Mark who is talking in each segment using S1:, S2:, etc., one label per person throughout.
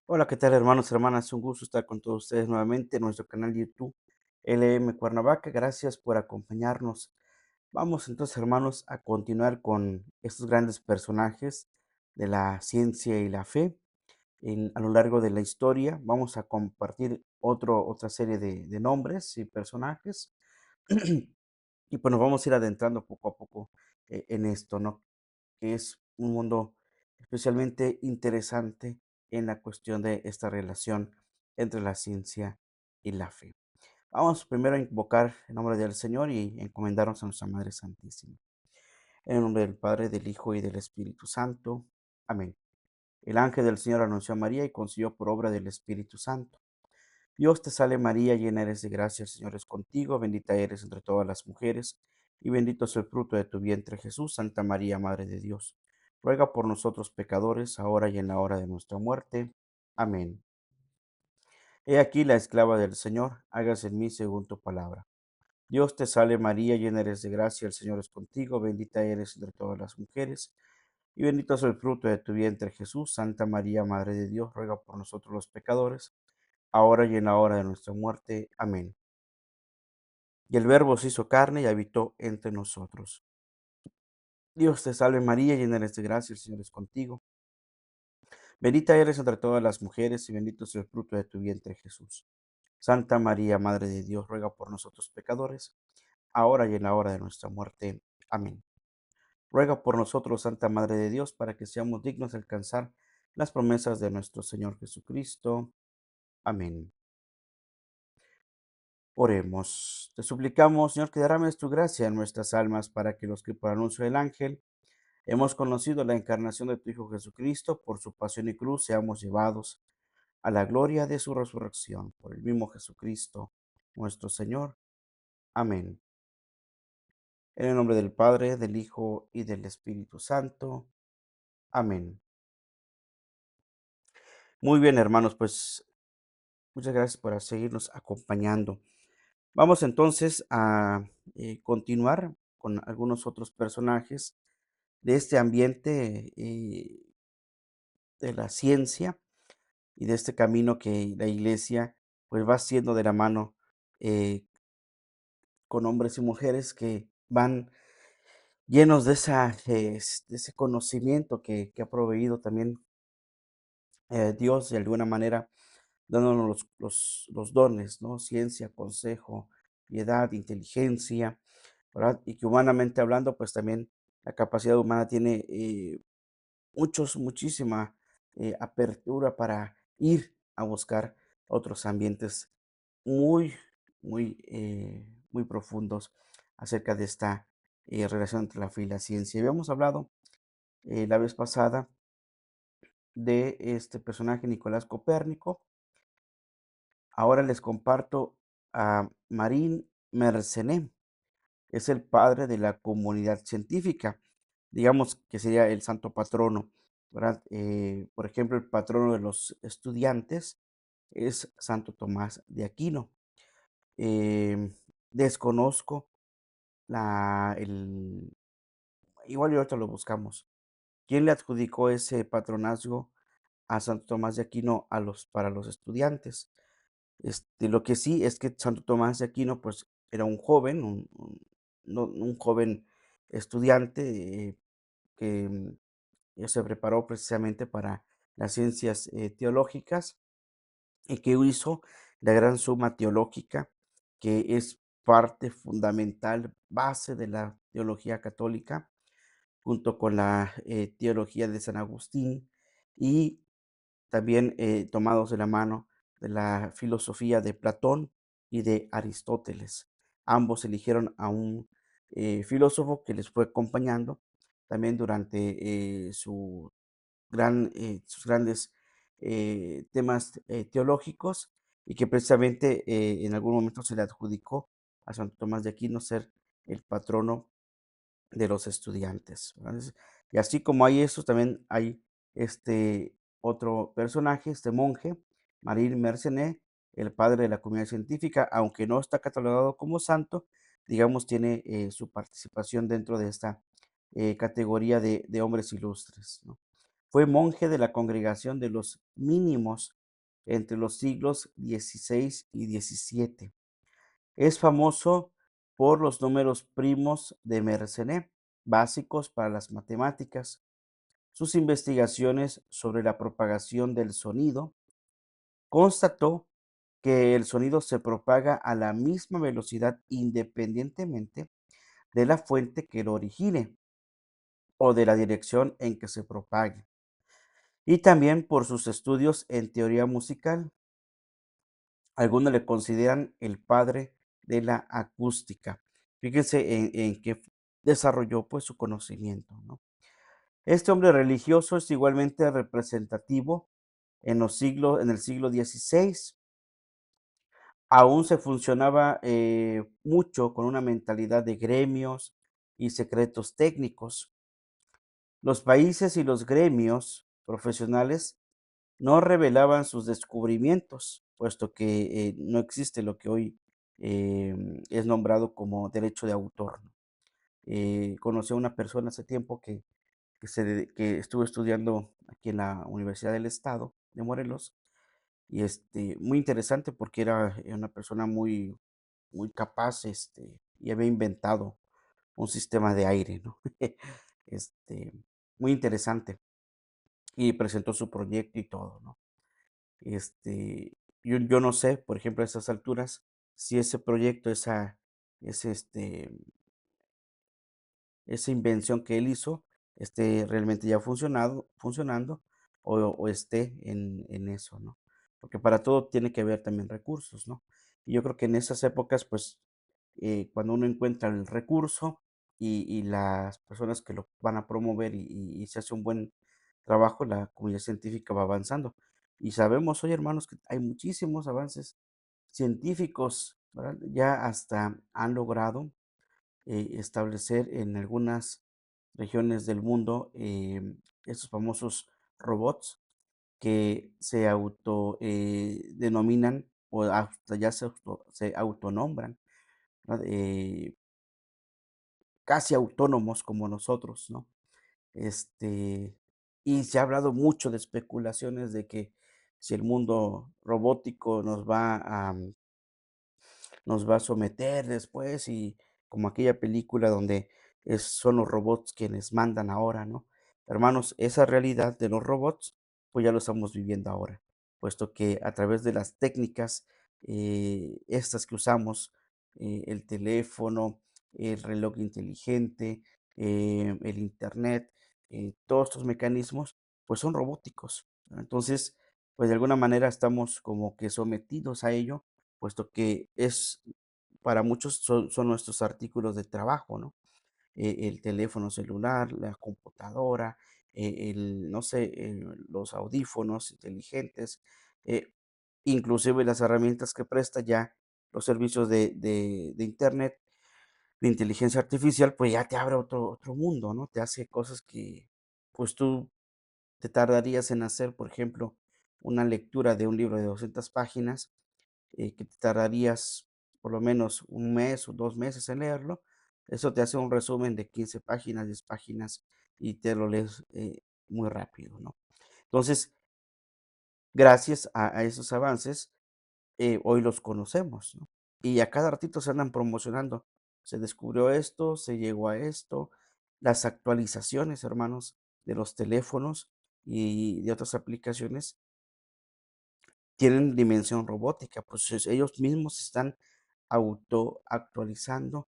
S1: Hola, ¿qué tal hermanos, hermanas? Un gusto estar con todos ustedes nuevamente en nuestro canal de YouTube LM Cuernavaca. Gracias por acompañarnos. Vamos entonces, hermanos, a continuar con estos grandes personajes de la ciencia y la fe a lo largo de la historia. Vamos a compartir otra serie de nombres y personajes. Y pues nos vamos a ir adentrando poco a poco en esto, ¿no? Que es un mundo especialmente interesante en la cuestión de esta relación entre la ciencia y la fe. Vamos primero a invocar el nombre del Señor y encomendarnos a nuestra Madre Santísima. En el nombre del Padre, del Hijo y del Espíritu Santo. Amén. El ángel del Señor anunció a María y consiguió por obra del Espíritu Santo. Dios te salve María, llena eres de gracia, el Señor es contigo, bendita eres entre todas las mujeres, y bendito es el fruto de tu vientre Jesús. Santa María, Madre de Dios, ruega por nosotros pecadores, ahora y en la hora de nuestra muerte. Amén. He aquí la esclava del Señor, hágase en mí según tu palabra. Dios te salve María, llena eres de gracia, el Señor es contigo, bendita eres entre todas las mujeres, y bendito es el fruto de tu vientre Jesús. Santa María, Madre de Dios, ruega por nosotros los pecadores, ahora y en la hora de nuestra muerte. Amén. Y el Verbo se hizo carne y habitó entre nosotros. Dios te salve María, llena eres de gracia, el Señor es contigo. Bendita eres entre todas las mujeres y bendito es el fruto de tu vientre Jesús. Santa María, Madre de Dios, ruega por nosotros pecadores, ahora y en la hora de nuestra muerte. Amén. Ruega por nosotros, Santa Madre de Dios, para que seamos dignos de alcanzar las promesas de nuestro Señor Jesucristo. Amén. Oremos. Te suplicamos, Señor, que derrames tu gracia en nuestras almas para que los que por anuncio del ángel hemos conocido la encarnación de tu Hijo Jesucristo, por su pasión y cruz seamos llevados a la gloria de su resurrección. Por el mismo Jesucristo, nuestro Señor. Amén. En el nombre del Padre, del Hijo y del Espíritu Santo. Amén. Muy bien, hermanos, pues muchas gracias por seguirnos acompañando. Vamos entonces a continuar con algunos otros personajes de este ambiente de la ciencia y de este camino que la iglesia pues va haciendo de la mano eh, con hombres y mujeres que van llenos de, de ese conocimiento que ha proveído también Dios de alguna manera, dándonos los dones, ¿no? Ciencia, consejo, piedad, inteligencia, ¿verdad? Y que humanamente hablando, pues también la capacidad humana tiene muchísima apertura para ir a buscar otros ambientes muy, muy profundos acerca de esta relación entre la fe y la ciencia. Habíamos hablado la vez pasada de este personaje Nicolás Copérnico. Ahora les comparto a Marín Mercené. Es el padre de la comunidad científica, digamos que sería el santo patrono, ¿verdad? Por ejemplo, el patrono de los estudiantes es Santo Tomás de Aquino. Desconozco el, igual y ahorita lo buscamos. ¿Quién le adjudicó ese patronazgo a Santo Tomás de Aquino para los estudiantes? Lo que sí es que Santo Tomás de Aquino, pues, era un joven, un joven estudiante que se preparó precisamente para las ciencias teológicas y que hizo la gran suma teológica, que es parte fundamental, base de la teología católica, junto con la teología de San Agustín y también tomados de la mano de la filosofía de Platón y de Aristóteles. Ambos eligieron a un filósofo que les fue acompañando también durante sus grandes temas teológicos y que precisamente en algún momento se le adjudicó a Santo Tomás de Aquino ser el patrono de los estudiantes, ¿verdad? Y así como hay eso, también hay este otro personaje, este monje, Marie Mercenet, el padre de la comunidad científica, aunque no está catalogado como santo, digamos, tiene su participación dentro de esta categoría de hombres ilustres, ¿no? Fue monje de la congregación de los mínimos entre los siglos XVI y XVII. Es famoso por los números primos de Mersenne, básicos para las matemáticas. Sus investigaciones sobre la propagación del sonido constató que el sonido se propaga a la misma velocidad independientemente de la fuente que lo origine o de la dirección en que se propague. Y también por sus estudios en teoría musical. Algunos le consideran el padre de la acústica. Fíjense en que desarrolló pues su conocimiento, ¿no? Este hombre religioso es igualmente representativo en el siglo XVI. Aún se funcionaba mucho con una mentalidad de gremios y secretos técnicos. Los países y los gremios profesionales no revelaban sus descubrimientos, puesto que no existe lo que hoy es nombrado como derecho de autor, ¿no? Conocí a una persona hace tiempo que estuvo estudiando aquí en la Universidad del Estado de Morelos, y muy interesante porque era una persona muy capaz, y había inventado un sistema de aire, ¿no? Este, muy interesante, y presentó su proyecto y todo, ¿no? Este, yo no sé, por ejemplo, a esas alturas, si ese proyecto, ese, esa invención que él hizo esté realmente ya funcionando o esté en eso, ¿no? Porque para todo tiene que haber también recursos, ¿no? Y yo creo que en esas épocas, pues, cuando uno encuentra el recurso y las personas que lo van a promover y se hace un buen trabajo, la comunidad científica va avanzando. Y sabemos hoy, hermanos, que hay muchísimos avances científicos, ¿verdad? Ya hasta han logrado establecer en algunas regiones del mundo estos famosos robots que se auto denominan o hasta ya se autonombran, ¿verdad? Casi autónomos como nosotros, ¿no? Este, y se ha hablado mucho de especulaciones de que si el mundo robótico nos va a someter después y como aquella película donde son los robots quienes mandan ahora, ¿no? Hermanos, esa realidad de los robots, pues ya lo estamos viviendo ahora, puesto que a través de las técnicas estas que usamos, el teléfono, el reloj inteligente, el internet, todos estos mecanismos, pues son robóticos, ¿no? Entonces, pues de alguna manera estamos como que sometidos a ello puesto que para muchos son nuestros artículos de trabajo, ¿no? El teléfono celular, la computadora, no sé, los audífonos inteligentes, eh, inclusive las herramientas que presta ya los servicios de internet, de inteligencia artificial, pues ya te abre otro mundo, ¿no? Te hace cosas que, pues tú te tardarías en hacer, por ejemplo, una lectura de un libro de 200 páginas que te tardarías por lo menos un mes o 2 meses en leerlo, eso te hace un resumen de 15 páginas, 10 páginas y te lo lees, muy rápido, ¿no? Entonces, gracias a esos avances, hoy los conocemos, ¿no? Y a cada ratito se andan promocionando. Se descubrió esto, se llegó a esto, las actualizaciones, hermanos, de los teléfonos y de otras aplicaciones tienen dimensión robótica, pues ellos mismos se están autoactualizando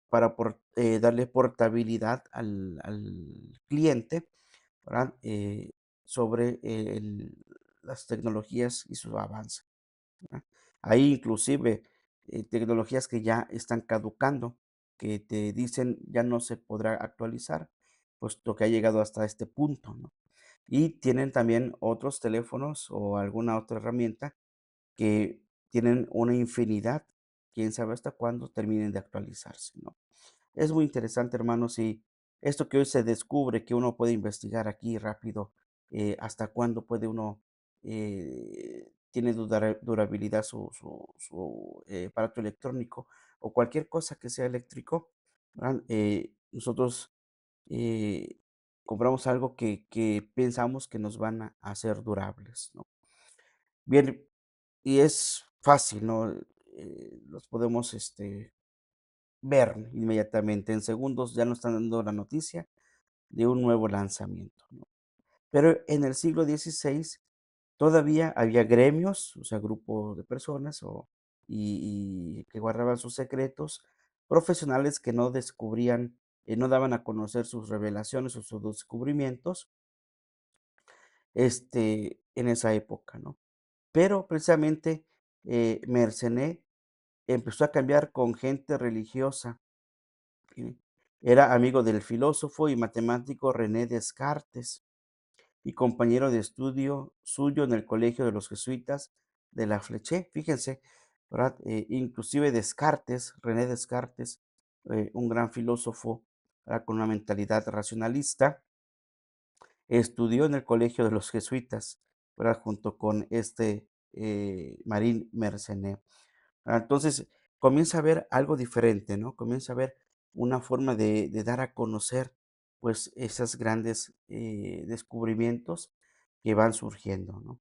S1: para darle portabilidad al cliente, ¿verdad? Sobre las tecnologías y su avance, ¿verdad? Hay inclusive tecnologías que ya están caducando, que te dicen ya no se podrá actualizar, puesto que ha llegado hasta este punto, ¿no? Y tienen también otros teléfonos o alguna otra herramienta que tienen una infinidad, quién sabe hasta cuándo terminen de actualizarse, ¿no? Es muy interesante, hermanos, y esto que hoy se descubre que uno puede investigar aquí rápido, hasta cuándo puede uno, tiene durabilidad su aparato electrónico o cualquier cosa que sea eléctrico, ¿verdad? Nosotros compramos algo que pensamos que nos van a hacer durables, ¿no? Bien, y es fácil, ¿no? Los podemos, ver inmediatamente. En segundos ya nos están dando la noticia de un nuevo lanzamiento, ¿no? Pero en el siglo XVI todavía había gremios, o sea, grupos de personas y que guardaban sus secretos, profesionales que no descubrían, no daban a conocer sus revelaciones o sus descubrimientos, en esa época, ¿no? Pero precisamente Mercené empezó a cambiar con gente religiosa. ¿Sí? Era amigo del filósofo y matemático René Descartes y compañero de estudio suyo en el colegio de los jesuitas de la Fleché. Fíjense, ¿verdad? Inclusive Descartes, René Descartes, un gran filósofo, ¿verdad? Con una mentalidad racionalista, estudió en el colegio de los jesuitas, ¿verdad? Junto con Marín Mercené. Entonces, comienza a ver algo diferente, ¿no? Comienza a ver una forma de dar a conocer, pues, esos grandes descubrimientos que van surgiendo, ¿no?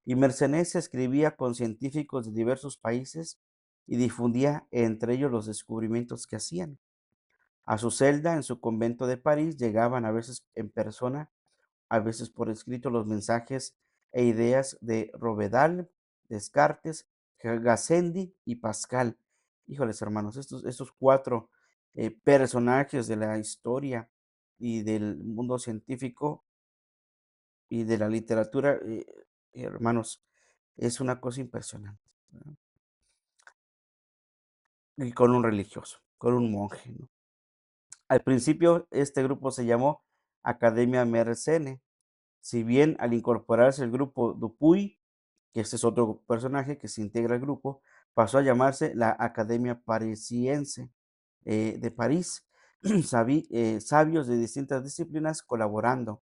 S1: Y Mercenés escribía con científicos de diversos países y difundía entre ellos los descubrimientos que hacían. A su celda en su convento de París llegaban a veces en persona, a veces por escrito, los mensajes e ideas de Rovedal, Descartes, Gassendi y Pascal. Híjoles, hermanos, estos cuatro personajes de la historia y del mundo científico y de la literatura, hermanos, es una cosa impresionante, ¿verdad? Y con un religioso, con un monje, ¿no? Al principio, este grupo se llamó Academia Mersenne. Si bien al incorporarse el grupo Dupuy, que este es otro personaje que se integra al grupo, pasó a llamarse la Academia Parisiense de París, sabios de distintas disciplinas colaborando.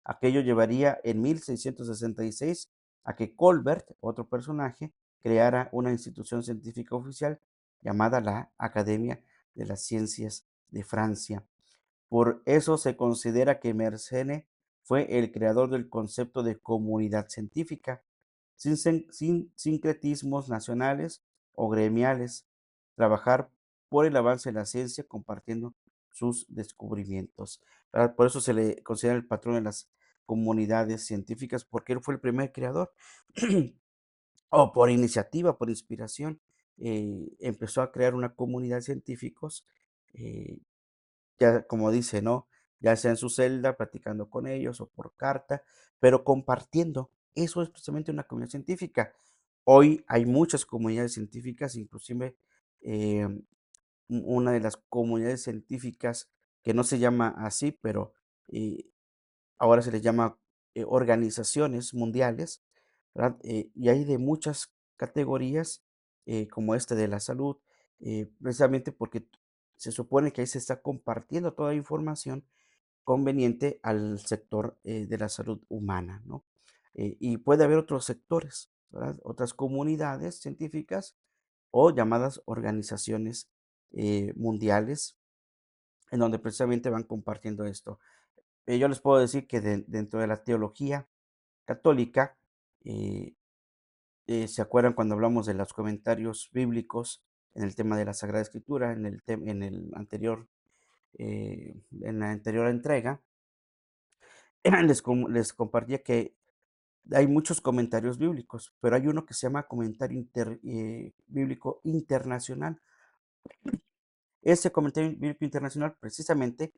S1: Aquello llevaría en 1666 a que Colbert, otro personaje, creara una institución científica oficial llamada la Academia de las Ciencias de Francia. Por eso se considera que Mersenne fue el creador del concepto de comunidad científica, sin sincretismos nacionales o gremiales, trabajar por el avance de la ciencia compartiendo sus descubrimientos. ¿Verdad? Por eso se le considera el patrón de las comunidades científicas, porque él fue el primer creador, o por iniciativa, por inspiración, empezó a crear una comunidad de científicos, eh, ya como dice, ¿no? Ya sea en su celda, platicando con ellos o por carta, pero compartiendo. Eso es precisamente una comunidad científica. Hoy hay muchas comunidades científicas, inclusive una de las comunidades científicas que no se llama así, pero eh, ahora se les llama organizaciones mundiales, ¿verdad? Y hay de muchas categorías, como este de la salud, precisamente porque se supone que ahí se está compartiendo toda información conveniente al sector de la salud humana, ¿no? Y puede haber otros sectores, ¿verdad? Otras comunidades científicas o llamadas organizaciones mundiales en donde precisamente van compartiendo esto. Yo les puedo decir que dentro de la teología católica, eh, ¿se acuerdan cuando hablamos de los comentarios bíblicos en el tema de la Sagrada Escritura, en el anterior, en la anterior entrega? Les compartía que hay muchos comentarios bíblicos, pero hay uno que se llama comentario bíblico internacional. Ese comentario bíblico internacional precisamente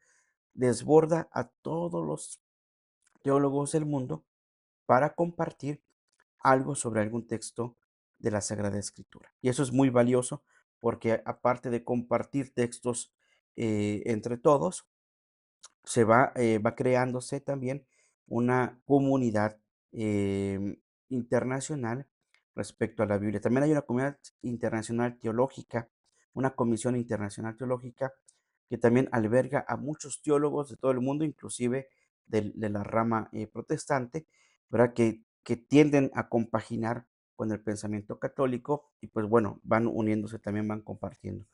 S1: desborda a todos los teólogos del mundo para compartir algo sobre algún texto de la Sagrada Escritura. Y eso es muy valioso porque aparte de compartir textos entre todos, va creándose también una comunidad internacional respecto a la Biblia. También hay una comunidad internacional teológica, una comisión internacional teológica que también alberga a muchos teólogos de todo el mundo, inclusive de la rama protestante, ¿verdad? Que tienden a compaginar con el pensamiento católico y pues bueno, van uniéndose, también van compartiendo.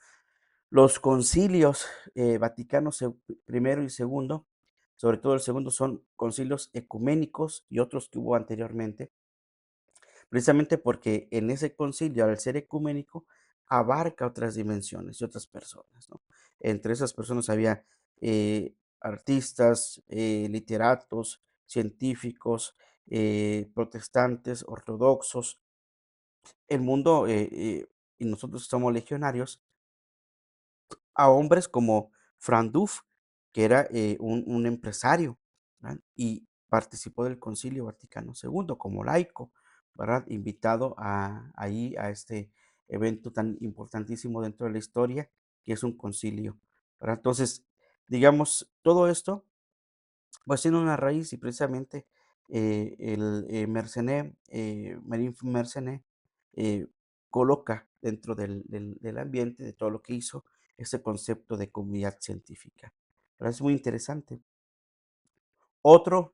S1: Los concilios Vaticanos primero y segundo sobre todo el segundo, son concilios ecuménicos y otros que hubo anteriormente, precisamente porque en ese concilio, al ser ecuménico, abarca otras dimensiones y otras personas, ¿no? Entre esas personas había artistas, literatos, científicos, protestantes, ortodoxos, el mundo, y nosotros somos legionarios, a hombres como Franduf, que era un empresario, ¿verdad? Y participó del Concilio Vaticano II como laico, ¿verdad? Invitado ahí a este evento tan importantísimo dentro de la historia, que es un concilio, ¿verdad? Entonces, digamos, todo esto pues tiene una raíz y precisamente Mercené, Marin Mercené, eh, coloca dentro del ambiente, de todo lo que hizo, ese concepto de comunidad científica. ¿Verdad? Es muy interesante. Otro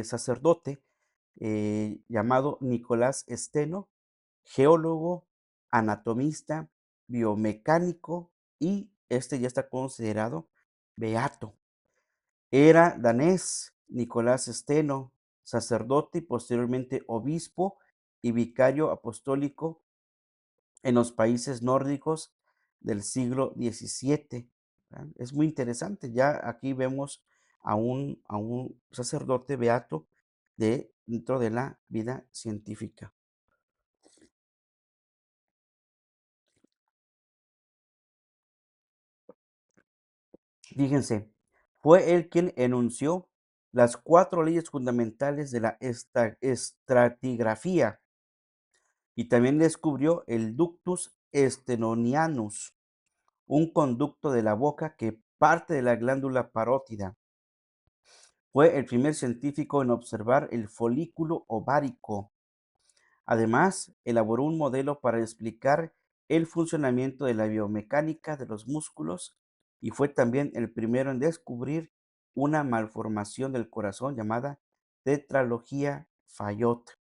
S1: sacerdote llamado Nicolás Steno, geólogo, anatomista, biomecánico y este ya está considerado beato. Era danés, Nicolás Steno, sacerdote y posteriormente obispo y vicario apostólico en los países nórdicos del siglo XVII. ¿Verdad? Es muy interesante. Ya aquí vemos a un sacerdote beato dentro de la vida científica. Fíjense, fue él quien enunció las cuatro leyes fundamentales de la estratigrafía y también descubrió el ductus stenonianus, un conducto de la boca que parte de la glándula parótida. Fue el primer científico en observar el folículo ovárico. Además, elaboró un modelo para explicar el funcionamiento de la biomecánica de los músculos y fue también el primero en descubrir una malformación del corazón llamada tetralogía Fayot.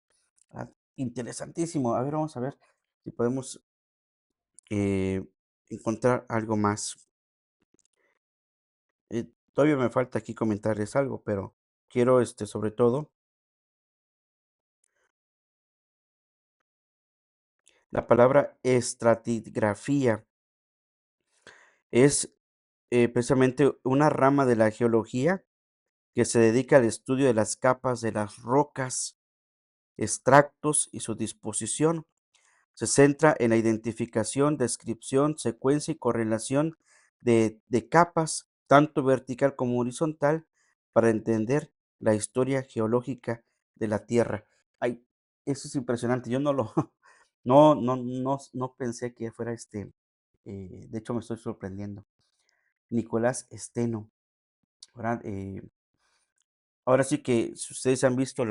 S1: Ah, interesantísimo. A ver, vamos a ver si podemos eh, encontrar algo más. Todavía me falta aquí comentarles algo, pero quiero, sobre todo, la palabra estratigrafía es precisamente una rama de la geología que se dedica al estudio de las capas de las rocas, extractos y su disposición. Se centra en la identificación, descripción, secuencia y correlación de capas, tanto vertical como horizontal, para entender la historia geológica de la Tierra. Ay, eso es impresionante. Yo no lo, no pensé que fuera de hecho me estoy sorprendiendo. Nicolás Steno, ¿verdad? Ahora sí que si ustedes han visto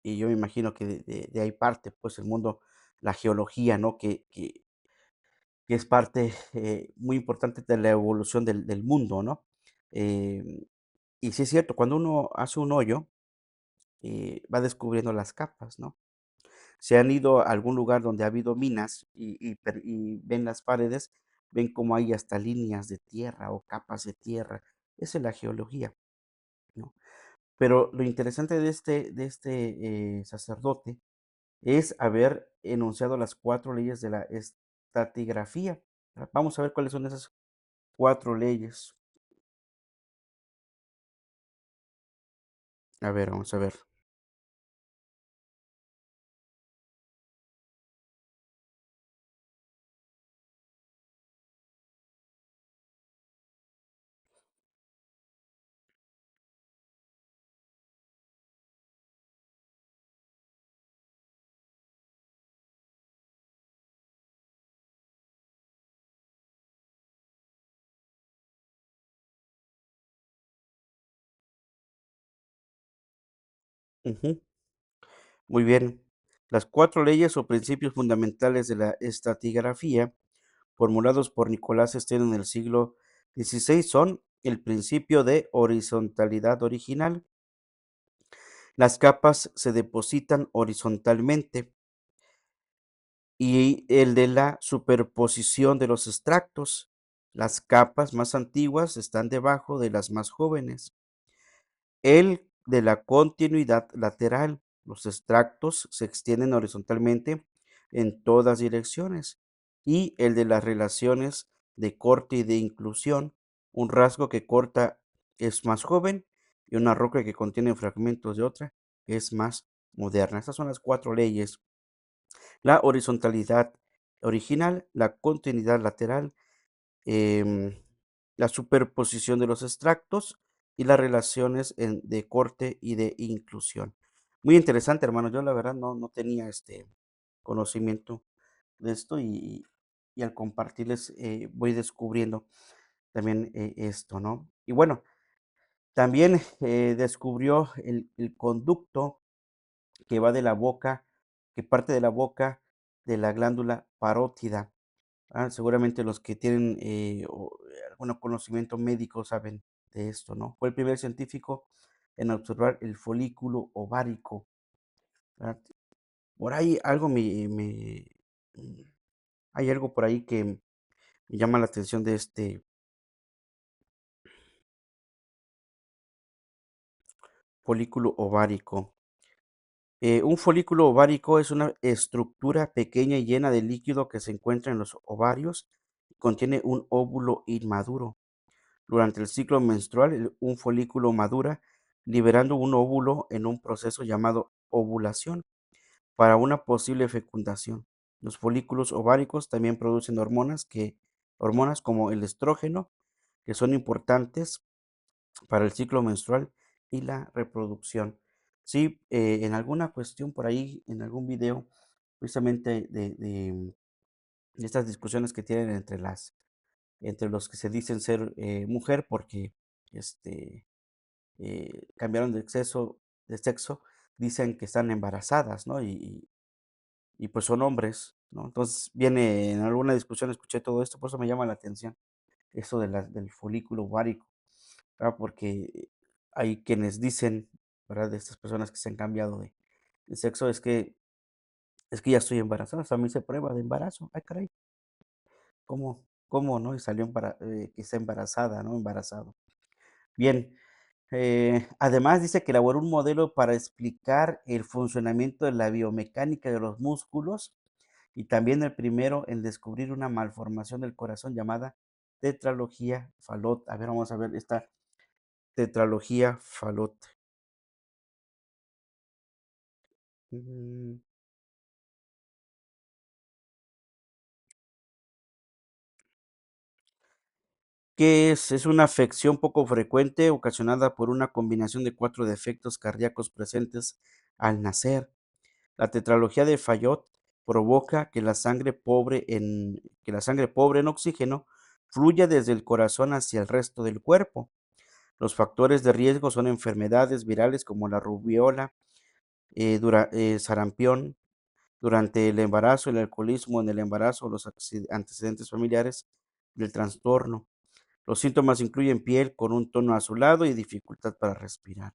S1: y yo me imagino que de ahí parte, pues el mundo, la geología, ¿no? Que es parte muy importante de la evolución del mundo, ¿no? Em, y sí es cierto, cuando uno hace un hoyo, va descubriendo las capas, ¿no? Si han ido a algún lugar donde ha habido minas y ven las paredes, ven como hay hasta líneas de tierra o capas de tierra. Esa es la geología, ¿no? Pero lo interesante de este sacerdote es haber enunciado las cuatro leyes de la estratigrafía. Vamos a ver cuáles son esas cuatro leyes. A ver, vamos a ver. Ujú, muy bien. Las cuatro leyes o principios fundamentales de la estratigrafía, formulados por Nicolás Steno en el siglo XVI, son el principio de horizontalidad original. Las capas se depositan horizontalmente y el de la superposición de los extractos. Las capas más antiguas están debajo de las más jóvenes. El de la continuidad lateral. Los extractos se extienden horizontalmente en todas direcciones. Y el de las relaciones de corte y de inclusión. Un rasgo que corta es más joven y una roca que contiene fragmentos de otra es más moderna. Estas son las cuatro leyes: la horizontalidad original, la continuidad lateral, em, la superposición de los extractos y las relaciones de corte y de inclusión. Muy interesante, hermano. Yo la verdad no tenía este conocimiento de esto y al compartirles voy descubriendo también esto, ¿no? Y bueno, también descubrió el conducto que va de la boca, que parte de la boca de la glándula parótida. Seguramente los que tienen algún conocimiento médico saben de esto, ¿no? Fue el primer científico en observar el folículo ovárico, ¿verdad? Por ahí algo mm, hay algo por ahí que me llama la atención de este folículo ovárico. Un folículo ovárico es una estructura pequeña y llena de líquido que se encuentra en los ovarios y contiene un óvulo inmaduro. Durante el ciclo menstrual, un folículo madura, liberando un óvulo en un proceso llamado ovulación para una posible fecundación. Los folículos ováricos también producen hormonas como el estrógeno, que son importantes para el ciclo menstrual y la reproducción. Sí, en alguna cuestión por ahí, en algún video, precisamente de estas discusiones que tienen entre los que se dicen ser mujer porque este, cambiaron de sexo, dicen que están embarazadas, ¿no? Y pues son hombres, ¿no? Entonces viene en alguna discusión, escuché todo esto, por eso me llama la atención eso del folículo ovárico, ¿verdad? Porque hay quienes dicen, ¿verdad? De estas personas que se han cambiado de sexo, es que ya estoy embarazada, o sea, me hice prueba de embarazo, ay caray, ¿cómo no? Y salió que está embarazada, ¿no? Embarazado. Bien, además dice que elaboró un modelo para explicar el funcionamiento de la biomecánica de los músculos y también el primero en descubrir una malformación del corazón llamada tetralogía Fallot. A ver, vamos a ver esta tetralogía Fallot. Mm, ¿Qué es? Es una afección poco frecuente ocasionada por una combinación de cuatro defectos cardíacos presentes al nacer. La tetralogía de Fallot provoca que la sangre pobre en oxígeno fluya desde el corazón hacia el resto del cuerpo. Los factores de riesgo son enfermedades virales como la rubiola, sarampión durante el embarazo, el alcoholismo en el embarazo, los antecedentes familiares del trastorno. Los síntomas incluyen piel con un tono azulado y dificultad para respirar.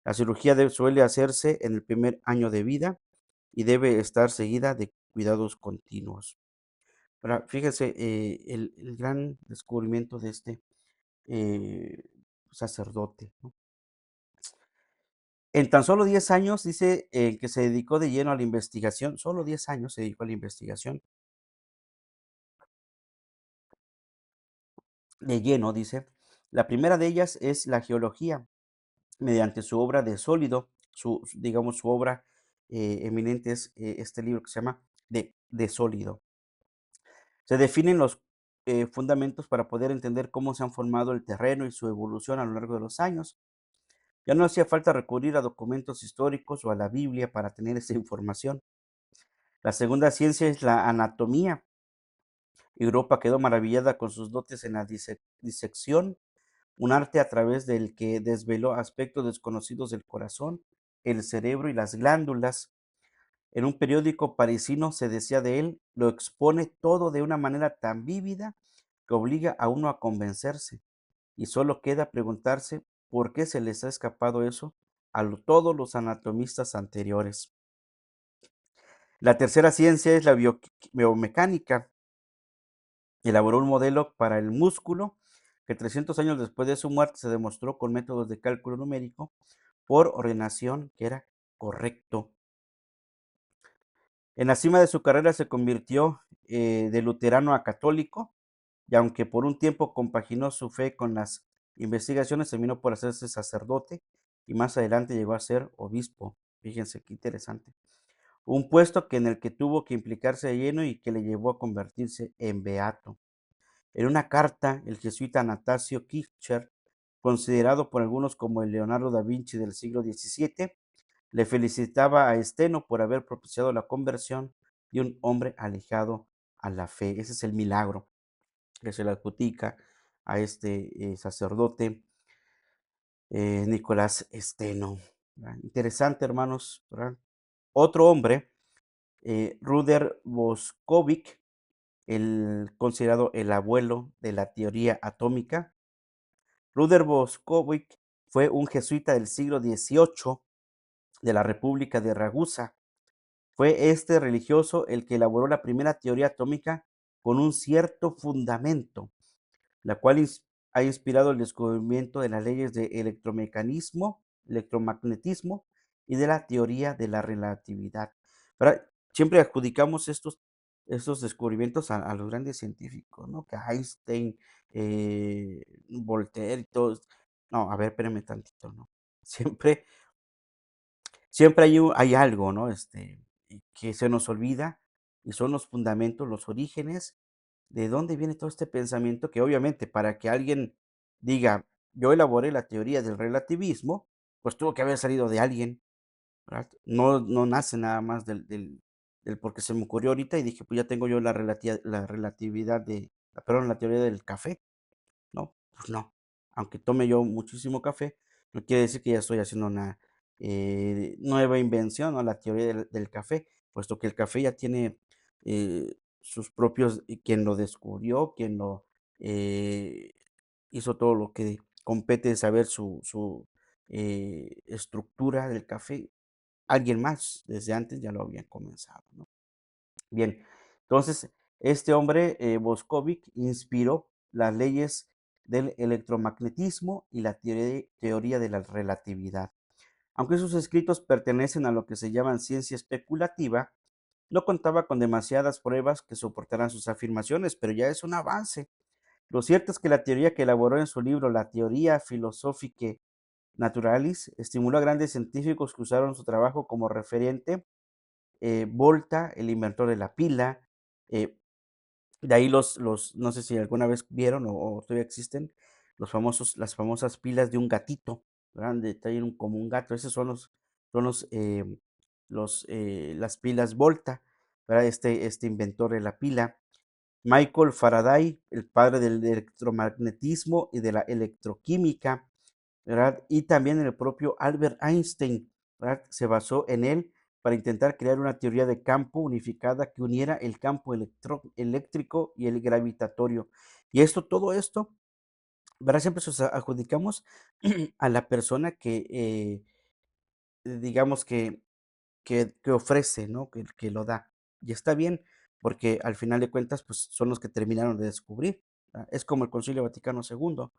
S1: La cirugía suele hacerse en el primer año de vida y debe estar seguida de cuidados continuos. Ahora, fíjese el gran descubrimiento de este eh, sacerdote, ¿no? En tan solo 10 años, dice que se dedicó de lleno a la investigación, solo 10 años se dedicó a la investigación, de lleno, dice. La primera de ellas es la geología, mediante su obra de sólido, digamos, su obra eminente es este libro que se llama de sólido. Se definen los fundamentos para poder entender cómo se han formado el terreno y su evolución a lo largo de los años. Ya no hacía falta recurrir a documentos históricos o a la Biblia para tener esa información. La segunda ciencia es la anatomía. Europa quedó maravillada con sus dotes en la disección, un arte a través del que desveló aspectos desconocidos del corazón, el cerebro y las glándulas. En un periódico parisino se decía de él, lo expone todo de una manera tan vívida que obliga a uno a convencerse, y solo queda preguntarse por qué se les ha escapado eso a todos los anatomistas anteriores. La tercera ciencia es la biomecánica. Elaboró un modelo para el músculo que 300 años después de su muerte se demostró con métodos de cálculo numérico por ordenación que era correcto. En la cima de su carrera se convirtió de luterano a católico, y aunque por un tiempo compaginó su fe con las investigaciones, terminó por hacerse sacerdote y más adelante llegó a ser obispo. Fíjense qué interesante. Un puesto en el que tuvo que implicarse de lleno y que le llevó a convertirse en beato. En una carta, el jesuita Anastasio Kircher, considerado por algunos como el Leonardo da Vinci del siglo XVII, le felicitaba a Esteno por haber propiciado la conversión de un hombre alejado a la fe. Ese es el milagro que se le adjudica a este sacerdote Nicolás Esteno. ¿Verdad? Interesante, hermanos. ¿Verdad? Otro hombre, Ruder Boskovic, el considerado el abuelo de la teoría atómica. Ruder Boskovic fue un jesuita del siglo XVIII de la República de Ragusa. Fue este religioso el que elaboró la primera teoría atómica con un cierto fundamento, la cual ha inspirado el descubrimiento de las leyes de electromecanismo, electromagnetismo y de la teoría de la relatividad. ¿Verdad? Siempre adjudicamos estos descubrimientos a los grandes científicos, ¿no? Que Einstein, Voltaire y todos. No, a ver, espérame tantito, ¿no? Siempre, siempre hay algo, ¿no? Que se nos olvida y son los fundamentos, los orígenes de dónde viene todo este pensamiento que obviamente para que alguien diga, yo elaboré la teoría del relativismo, pues tuvo que haber salido de alguien, ¿verdad? No, no nace nada más del porque se me ocurrió ahorita y dije, pues ya tengo yo la relatividad perdón, la teoría del café. No, pues no. Aunque tome yo muchísimo café, no quiere decir que ya estoy haciendo una nueva invención o la teoría del café, puesto que el café ya tiene sus propios, quien lo descubrió, quien lo eh, hizo todo lo que compete saber su estructura del café. Alguien más desde antes ya lo había comenzado, ¿no? Bien, entonces este hombre, Boscovic, inspiró las leyes del electromagnetismo y la teoría de la relatividad. Aunque sus escritos pertenecen a lo que se llama ciencia especulativa, no contaba con demasiadas pruebas que soportaran sus afirmaciones, pero ya es un avance. Lo cierto es que la teoría que elaboró en su libro La Teoría Philosophicae Naturalis estimuló a grandes científicos que usaron su trabajo como referente. Volta, el inventor de la pila, eh, de ahí no sé si alguna vez vieron o todavía existen, las famosas pilas de un gatito, ¿verdad? Donde traen como un gato, esos son las pilas Volta, ¿verdad? Este inventor de la pila. Michael Faraday, el padre del electromagnetismo y de la electroquímica, ¿verdad? Y también el propio Albert Einstein, ¿verdad? Se basó en él para intentar crear una teoría de campo unificada que uniera el campo eléctrico y el gravitatorio. Y todo esto, ¿verdad? Siempre se adjudicamos a la persona que, digamos que ofrece, ¿no? Que lo da. Y está bien, porque al final de cuentas, pues son los que terminaron de descubrir. ¿Verdad? Es como el Concilio Vaticano II.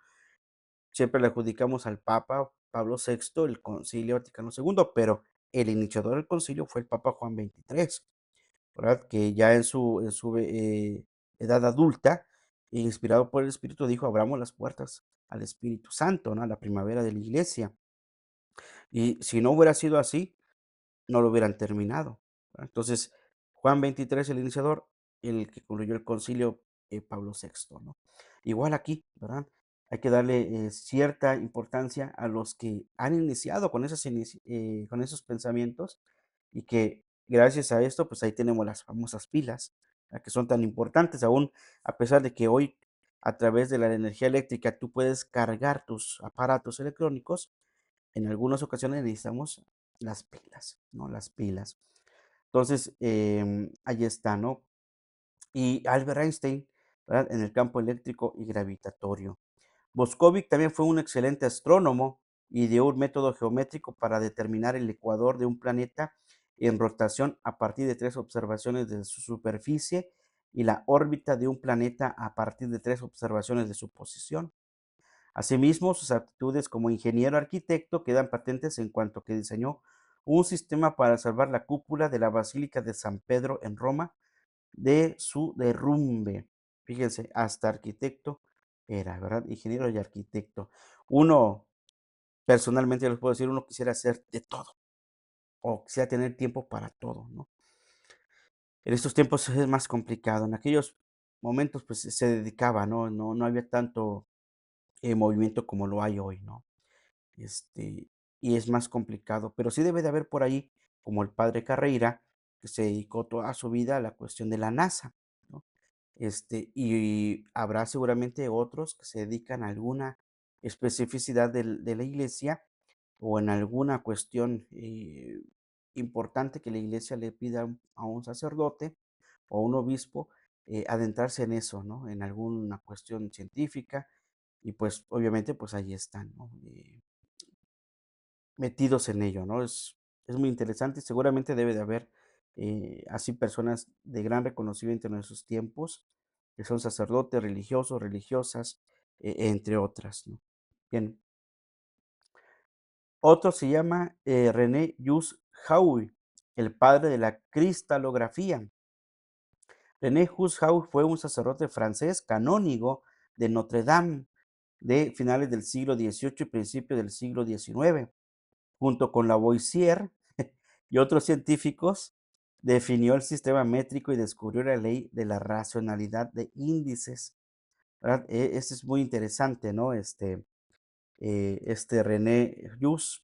S1: Siempre le adjudicamos al Papa Pablo VI el Concilio Vaticano II, pero el iniciador del concilio fue el Papa Juan XXIII, ¿verdad? Que ya en su edad adulta, inspirado por el Espíritu, dijo, abramos las puertas al Espíritu Santo, ¿no? A la primavera de la iglesia. Y si no hubiera sido así, no lo hubieran terminado. ¿Verdad? Entonces, Juan XXIII, el iniciador, el que concluyó el concilio, Pablo VI, ¿no? Igual aquí, ¿verdad? Hay que darle cierta importancia a los que han iniciado con esos pensamientos y que gracias a esto, pues ahí tenemos las famosas pilas, ¿verdad? Que son tan importantes aún, a pesar de que hoy a través de la energía eléctrica tú puedes cargar tus aparatos electrónicos, en algunas ocasiones necesitamos las pilas, ¿no? Las pilas. Entonces, ahí está, ¿no? Y Albert Einstein, ¿verdad? En el campo eléctrico y gravitatorio. Boscovic también fue un excelente astrónomo y dio un método geométrico para determinar el ecuador de un planeta en rotación a partir de 3 observaciones de su superficie y la órbita de un planeta a partir de 3 observaciones de su posición. Asimismo, sus aptitudes como ingeniero arquitecto quedan patentes en cuanto que diseñó un sistema para salvar la cúpula de la Basílica de San Pedro en Roma de su derrumbe. Fíjense, hasta arquitecto era, ¿verdad? Ingeniero y arquitecto. Uno, personalmente les puedo decir, uno quisiera hacer de todo o quisiera tener tiempo para todo, ¿no? En estos tiempos es más complicado. En aquellos momentos, pues se dedicaba, ¿no? No había tanto movimiento como lo hay hoy, ¿no? Este, y es más complicado, pero sí debe de haber por ahí, como el padre Carreira, que se dedicó toda su vida a la cuestión de la NASA, ¿no? Y habrá seguramente otros que se dedican a alguna especificidad de la iglesia o en alguna cuestión importante que la iglesia le pida a un sacerdote o a un obispo, adentrarse en eso, ¿no? En alguna cuestión científica y pues obviamente pues ahí están, ¿no? Metidos en ello, ¿no? Es muy interesante y seguramente debe de haber así personas de gran reconocimiento en esos tiempos, que son sacerdotes, religiosos, religiosas, entre otras, ¿no? Bien, otro se llama René Just Hauy, el padre de la cristalografía. René Just Hauy fue un sacerdote francés canónigo de Notre Dame de finales del siglo XVIII y principios del siglo XIX. Junto con Lavoisier y otros científicos, definió el sistema métrico y descubrió la ley de la racionalidad de índices, ¿verdad? Este es muy interesante, ¿no? René Hughes,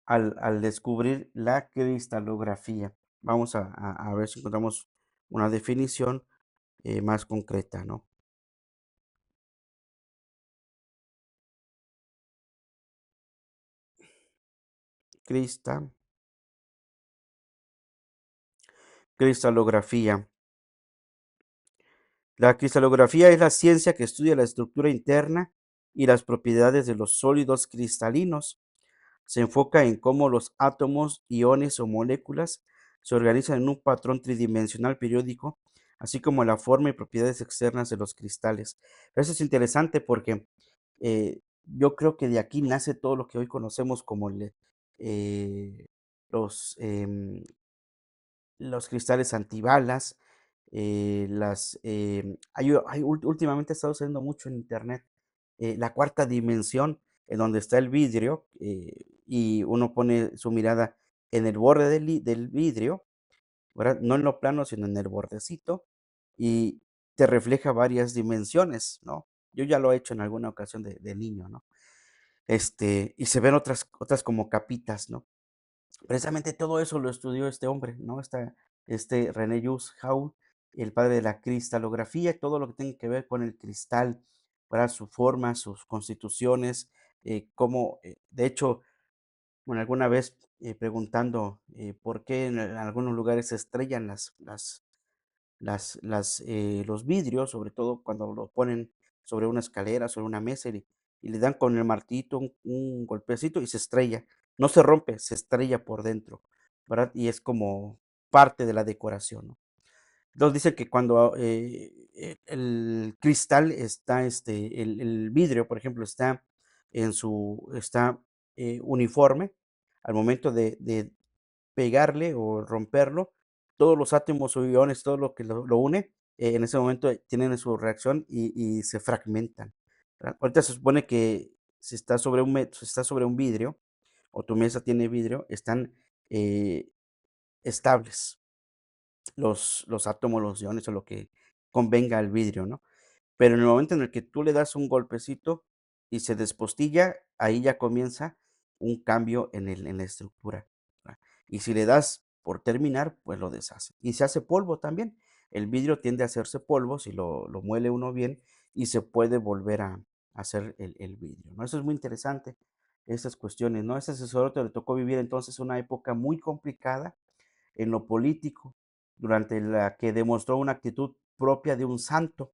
S1: al descubrir la cristalografía. Vamos a ver si encontramos una definición más concreta, ¿no? Crista, cristalografía. La cristalografía es la ciencia que estudia la estructura interna y las propiedades de los sólidos cristalinos. Se enfoca en cómo los átomos, iones o moléculas se organizan en un patrón tridimensional periódico, así como la forma y propiedades externas de los cristales. Eso es interesante porque yo creo que de aquí nace todo lo que hoy conocemos como eh, los, em, los cristales antibalas, últimamente ha estado saliendo mucho en internet, la cuarta dimensión, en donde está el vidrio, y uno pone su mirada en el borde del vidrio, ¿verdad? No en lo plano, sino en el bordecito, y te refleja varias dimensiones, ¿no? Yo ya lo he hecho en alguna ocasión de niño, ¿no? Y se ven otras como capitas, ¿no? Precisamente todo eso lo estudió este hombre, ¿no? René Jules Howe, el padre de la cristalografía, todo lo que tiene que ver con el cristal, para su forma, sus constituciones, de hecho, bueno, alguna vez preguntando por qué en algunos lugares se estrellan los vidrios, sobre todo cuando lo ponen sobre una escalera, sobre una mesa y le dan con el martillito un golpecito y se estrella. No se rompe, se estrella por dentro, ¿verdad? Y es como parte de la decoración, ¿no? Entonces dicen que cuando el cristal está, el vidrio, por ejemplo, está uniforme al momento de pegarle o romperlo, todos los átomos o iones, todo lo que lo une, en ese momento tienen su reacción y se fragmentan, ¿verdad? Ahorita se supone que si está sobre un vidrio o tu mesa tiene vidrio, están eh, estables los átomos, los iones o lo que convenga al vidrio, ¿no? Pero en el momento en el que tú le das un golpecito y se despostilla, ahí ya comienza un cambio en la estructura, ¿verdad? Y si le das por terminar, pues lo deshace. Y se hace polvo también. El vidrio tiende a hacerse polvo si lo muele uno bien y se puede volver a hacer el vidrio, ¿no? Eso es muy interesante, esas cuestiones, ¿no? A ese sacerdote le tocó vivir entonces una época muy complicada en lo político, durante la que demostró una actitud propia de un santo.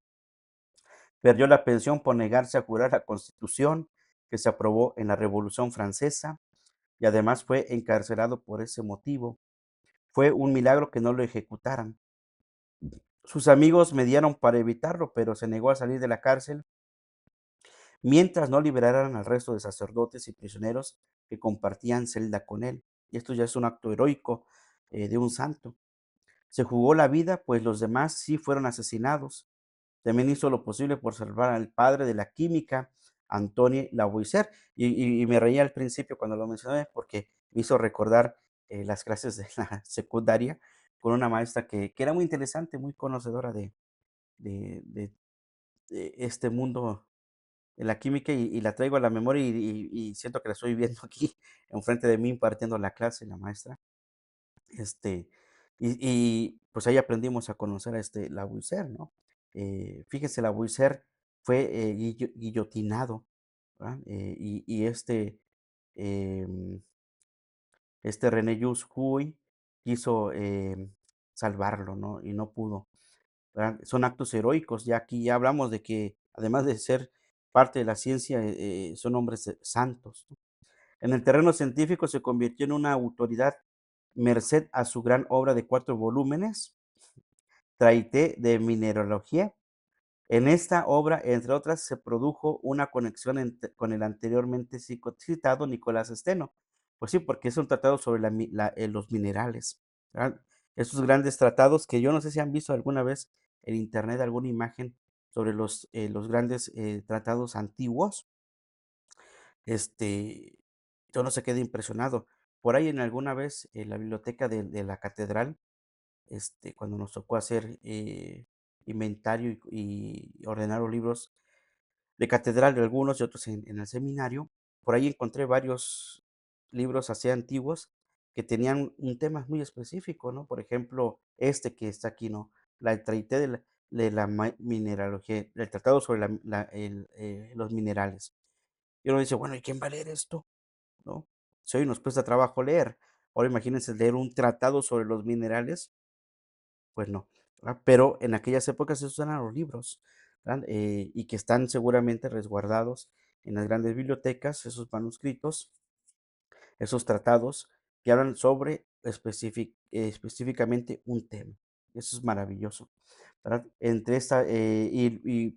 S1: Perdió la pensión por negarse a jurar la Constitución que se aprobó en la Revolución Francesa y además fue encarcelado por ese motivo. Fue un milagro que no lo ejecutaran. Sus amigos mediaron para evitarlo, pero se negó a salir de la cárcel mientras no liberaran al resto de sacerdotes y prisioneros que compartían celda con él. Y esto ya es un acto heroico de un santo. Se jugó la vida, pues los demás sí fueron asesinados. También hizo lo posible por salvar al padre de la química, Antoni Lavoisier. Y me reía al principio cuando lo mencioné porque me hizo recordar las clases de la secundaria con una maestra que era muy interesante, muy conocedora de, de- de este mundo de la química y la traigo a la memoria y siento que la estoy viendo aquí enfrente de mí impartiendo la clase, la maestra. Este, pues ahí aprendimos a conocer a este Lavoisier, ¿no? Fíjese, Lavoisier fue guillotinado, ¿verdad? Em, este René Just Huy quiso salvarlo, ¿no? Y no pudo, ¿verdad? Son actos heroicos, ya aquí ya hablamos de que además de ser parte de la ciencia, son hombres santos, ¿no? En el terreno científico se convirtió en una autoridad merced a su gran obra de 4 volúmenes, Traité de Mineralogía. En esta obra, entre otras, se produjo una conexión con el anteriormente citado Nicolás Steno. Pues sí, porque es un tratado sobre los minerales, ¿verdad? Estos grandes tratados que yo no sé si han visto alguna vez en internet alguna imagen sobre los grandes tratados antiguos. Este, yo no se quedé impresionado. Por ahí en alguna vez en la biblioteca de la catedral, cuando nos tocó hacer inventario y ordenar los libros de catedral, de algunos y otros en el seminario, por ahí encontré varios libros así antiguos que tenían un tema muy específico, ¿no? Por ejemplo, este que está aquí, ¿no? La traité de la mineralogía, el tratado sobre los minerales. Y uno dice, bueno, ¿y quién va a leer esto? ¿No? Si hoy nos cuesta trabajo leer, ahora imagínense leer un tratado sobre los minerales, pues no, ¿verdad? Pero en aquellas épocas esos eran los libros, ¿verdad? Y que están seguramente resguardados en las grandes bibliotecas, esos manuscritos, esos tratados que hablan sobre específicamente un tema. Eso es maravilloso, ¿verdad?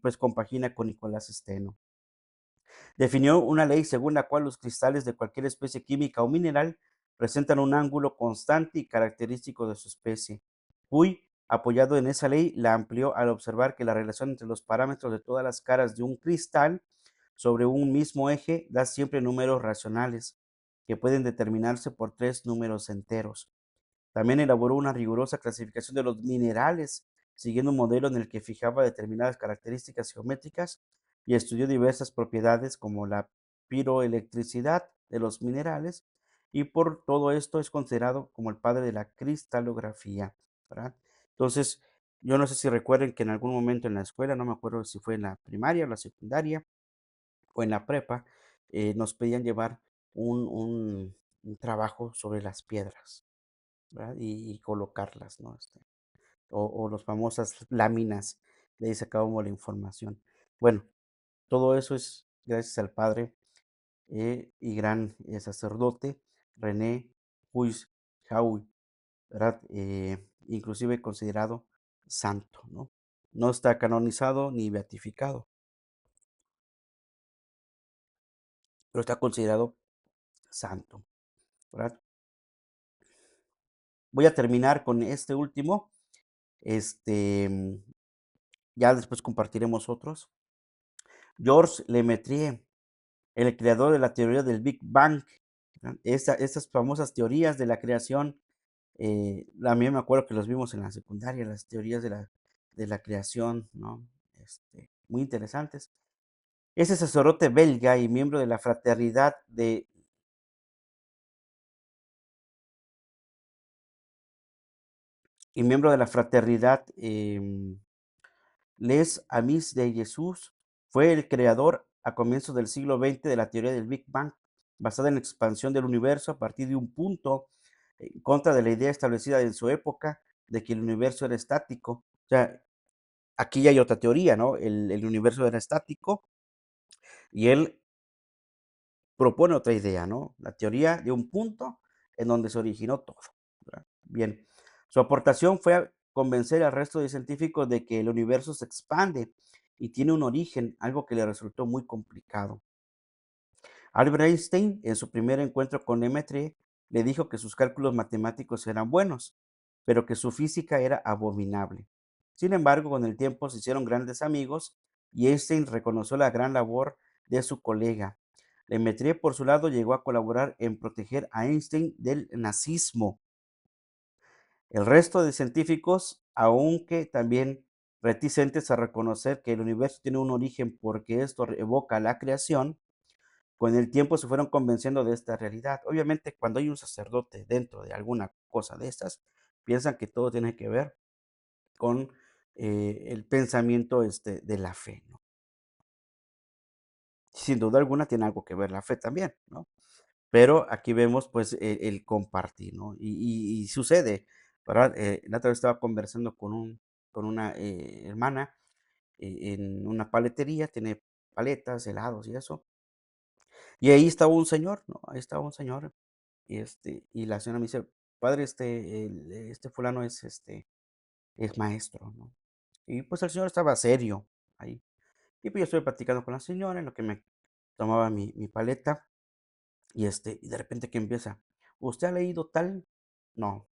S1: Pues compagina con Nicolás Steno. Definió una ley según la cual los cristales de cualquier especie química o mineral presentan un ángulo constante y característico de su especie. Huy, apoyado en esa ley, la amplió al observar que la relación entre los parámetros de todas las caras de un cristal sobre un mismo eje da siempre números racionales, que pueden determinarse por 3 números enteros. También elaboró una rigurosa clasificación de los minerales, siguiendo un modelo en el que fijaba determinadas características geométricas y estudió diversas propiedades como la piroelectricidad de los minerales, y por todo esto es considerado como el padre de la cristalografía, ¿verdad? Entonces, yo no sé si recuerden que en algún momento en la escuela, no me acuerdo si fue en la primaria o la secundaria o en la prepa, nos pedían llevar un trabajo sobre las piedras, ¿verdad? Y colocarlas, ¿no? O las famosas láminas, de ahí sacábamos la información. Bueno, todo eso es gracias al padre y gran sacerdote René Puig Jaúl, ¿verdad? Inclusive considerado santo, ¿no? No está canonizado ni beatificado, pero está considerado santo, ¿verdad? Voy a terminar con este último, este, mm, ya después compartiremos otros. Georges Lemaitre, el creador de la teoría del Big Bang, ¿no? Estas famosas teorías de la creación, a mí me acuerdo que los vimos en la secundaria, las teorías de la creación, ¿no? Muy interesantes. Ese sacerdote belga y miembro de la fraternidad Les Amis de Jesús, fue el creador a comienzos del siglo XX de la teoría del Big Bang, basada en la expansión del universo a partir de un punto, en contra de la idea establecida en su época de que el universo era estático. O sea, aquí ya hay otra teoría, ¿no? El universo era estático y él propone otra idea, ¿no? La teoría de un punto en donde se originó todo, ¿verdad? Bien, su aportación fue a convencer al resto de científicos de que el universo se expande y tiene un origen, algo que le resultó muy complicado. Albert Einstein, en su primer encuentro con Lemaitre, le dijo que sus cálculos matemáticos eran buenos, pero que su física era abominable. Sin embargo, con el tiempo se hicieron grandes amigos y Einstein reconoció la gran labor de su colega. Lemaitre, por su lado, llegó a colaborar en proteger a Einstein del nazismo. El resto de científicos, aunque también reticentes a reconocer que el universo tiene un origen porque esto evoca la creación, con el tiempo se fueron convenciendo de esta realidad. Obviamente, cuando hay un sacerdote dentro de alguna cosa de estas, piensan que todo tiene que ver con el pensamiento de la fe, ¿no? Sin duda alguna tiene algo que ver la fe también, ¿no? Pero aquí vemos pues el compartir, ¿no? Y sucede, ¿verdad? La otra vez estaba conversando con una hermana en una paletería, tiene paletas, helados y eso. Y ahí estaba un señor, ¿no? Ahí estaba un señor. Y la señora me dice: "Padre, este fulano es maestro", ¿no? Y, pues, el señor estaba serio ahí. Y, pues, yo estoy platicando con la señora, en lo que me tomaba mi paleta, y de repente que empieza: "¿Usted ha leído tal?". "No".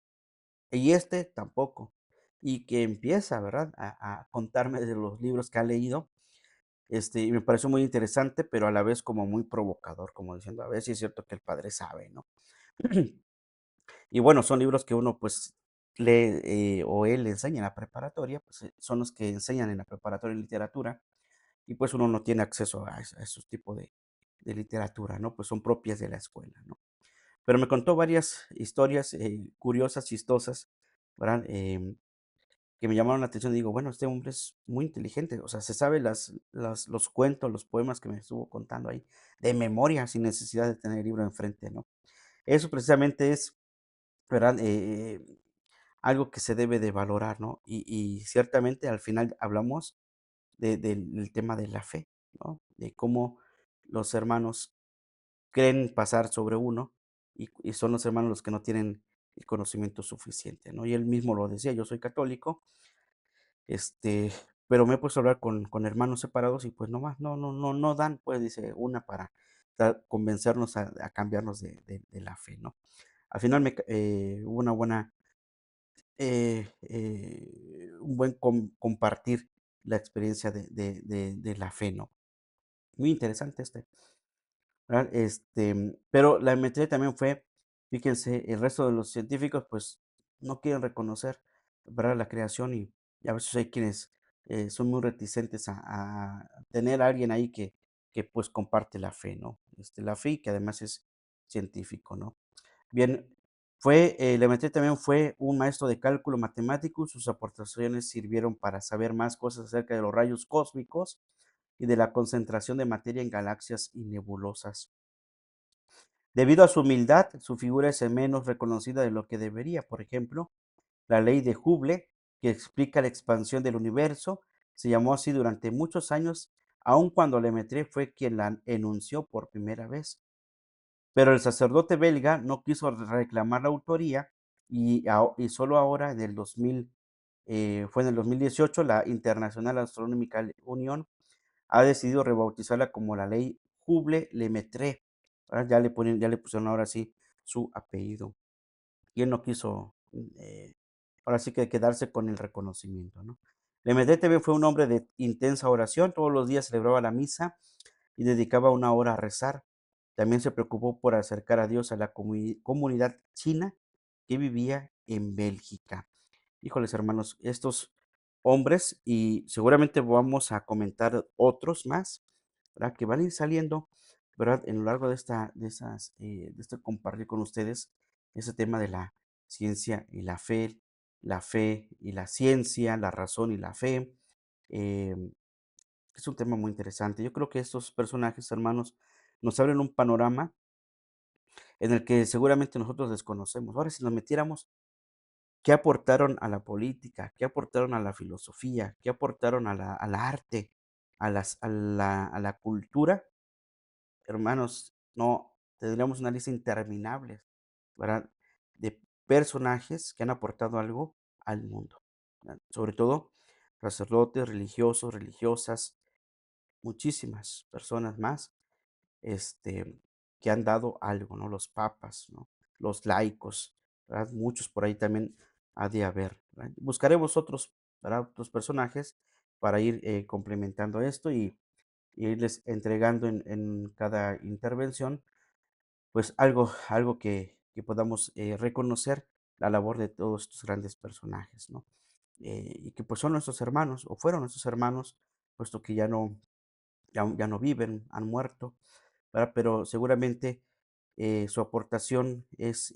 S1: "¿Y este?". "Tampoco". Y que empieza, ¿verdad?, a contarme de los libros que ha leído, y me pareció muy interesante, pero a la vez como muy provocador, como diciendo: "A ver si es cierto que el padre sabe", ¿no? Y bueno, son libros que uno, pues, lee, o él enseña en la preparatoria, pues, son los que enseñan en la preparatoria en literatura, y pues uno no tiene acceso a esos tipos de literatura, ¿no? Pues son propias de la escuela, ¿no? Pero me contó varias historias, curiosas, chistosas, ¿verdad? Que me llamaron la atención. Digo, bueno, este hombre es muy inteligente, o sea, se sabe los cuentos, los poemas que me estuvo contando ahí, de memoria, sin necesidad de tener el libro enfrente, ¿no? Eso precisamente es, ¿verdad? Algo que se debe de valorar, ¿no? Y ciertamente al final hablamos del tema de la fe, ¿no? De cómo los hermanos creen pasar sobre uno y son los hermanos los que no tienen el conocimiento suficiente, ¿no? Y él mismo lo decía: "Yo soy católico, este, pero me he puesto a hablar con hermanos separados y pues no más, no dan, pues", dice, "una para convencernos a cambiarnos de la fe", ¿no? Al final hubo una buena un buen compartir la experiencia de la fe, ¿no? Muy interesante ¿verdad? Pero la geometría también fue, fíjense, el resto de los científicos, pues, no quieren reconocer, ¿verdad? La creación y a veces hay quienes, son muy reticentes a tener a alguien ahí que, pues, comparte la fe, ¿no? La fe y que además es científico, ¿no? Bien, Lemaitre también fue un maestro de cálculo matemático, sus aportaciones sirvieron para saber más cosas acerca de los rayos cósmicos y de la concentración de materia en galaxias y nebulosas. Debido a su humildad, su figura es menos reconocida de lo que debería. Por ejemplo, la ley de Hubble, que explica la expansión del universo, se llamó así durante muchos años, aun cuando Lemaitre fue quien la enunció por primera vez. Pero el sacerdote belga no quiso reclamar la autoría y solo ahora, fue en el 2018, la International Astronomical Union ha decidido rebautizarla como la ley Hubble-Lemaitre, ¿verdad? Ya le pusieron ahora sí su apellido. Y él no quiso, ahora sí que quedarse con el reconocimiento, ¿no? Lemaitre también fue un hombre de intensa oración, todos los días celebraba la misa y dedicaba una hora a rezar. También se preocupó por acercar a Dios a la comunidad china que vivía en Bélgica. Híjoles, hermanos, estos hombres, y seguramente vamos a comentar otros más, ¿verdad? Que van a ir saliendo, ¿verdad? En lo largo de este compartir con ustedes ese tema de la ciencia y la fe y la ciencia, la razón y la fe. Es un tema muy interesante. Yo creo que estos personajes, hermanos, nos abren un panorama en el que seguramente nosotros desconocemos. Ahora, si nos metiéramos, ¿qué aportaron a la política? ¿Qué aportaron a la filosofía? ¿Qué aportaron al arte? A la cultura? Hermanos, no, tendríamos una lista interminable, ¿verdad? De personajes que han aportado algo al mundo, ¿verdad? Sobre todo sacerdotes, religiosos, religiosas, muchísimas personas más, este, que han dado algo, ¿no? Los papas, ¿no? Los laicos, ¿verdad? Muchos por ahí también ha de haber, ¿verdad? Buscaremos otros, ¿verdad? Otros personajes para ir complementando esto y irles entregando en cada intervención, pues algo que podamos reconocer la labor de todos estos grandes personajes, ¿no? Y que pues son nuestros hermanos, o fueron nuestros hermanos, puesto que ya no viven, han muerto, ¿verdad? Pero seguramente su aportación es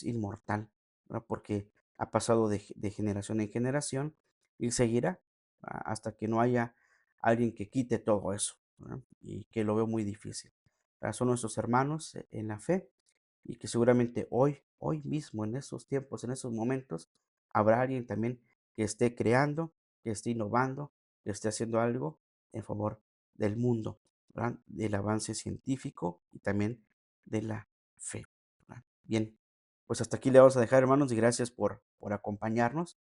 S1: inmortal, ¿verdad? Porque ha pasado de generación en generación y seguirá hasta que no haya alguien que quite todo eso, ¿verdad? Y que lo veo muy difícil. ¿Verdad? Son nuestros hermanos en la fe y que seguramente hoy mismo, en esos tiempos, en esos momentos, habrá alguien también que esté creando, que esté innovando, que esté haciendo algo en favor del mundo, ¿verdad? Del avance científico y también de la fe, ¿verdad? Bien, pues hasta aquí le vamos a dejar, hermanos, y gracias por acompañarnos.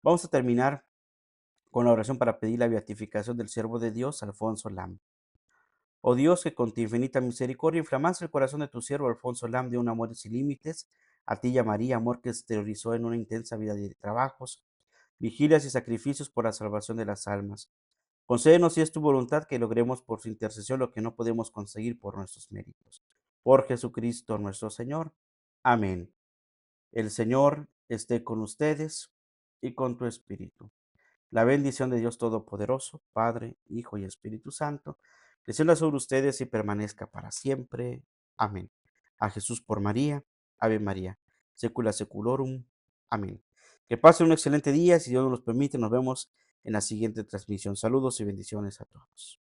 S1: Vamos a terminar con la oración para pedir la beatificación del siervo de Dios, Alfonso Lam. Oh Dios, que con tu infinita misericordia inflamaste el corazón de tu siervo Alfonso Lam de un amor sin límites, a ti y a María, amor que se exteriorizó en una intensa vida de trabajos, vigilias y sacrificios por la salvación de las almas. Concédenos, si es tu voluntad, que logremos por su intercesión lo que no podemos conseguir por nuestros méritos. Por Jesucristo nuestro Señor. Amén. El Señor esté con ustedes y con tu espíritu. La bendición de Dios Todopoderoso, Padre, Hijo y Espíritu Santo, descienda sobre ustedes y permanezca para siempre. Amén. A Jesús por María, Ave María, secula seculorum. Amén. Que pasen un excelente día, si Dios nos los permite, nos vemos en la siguiente transmisión. Saludos y bendiciones a todos.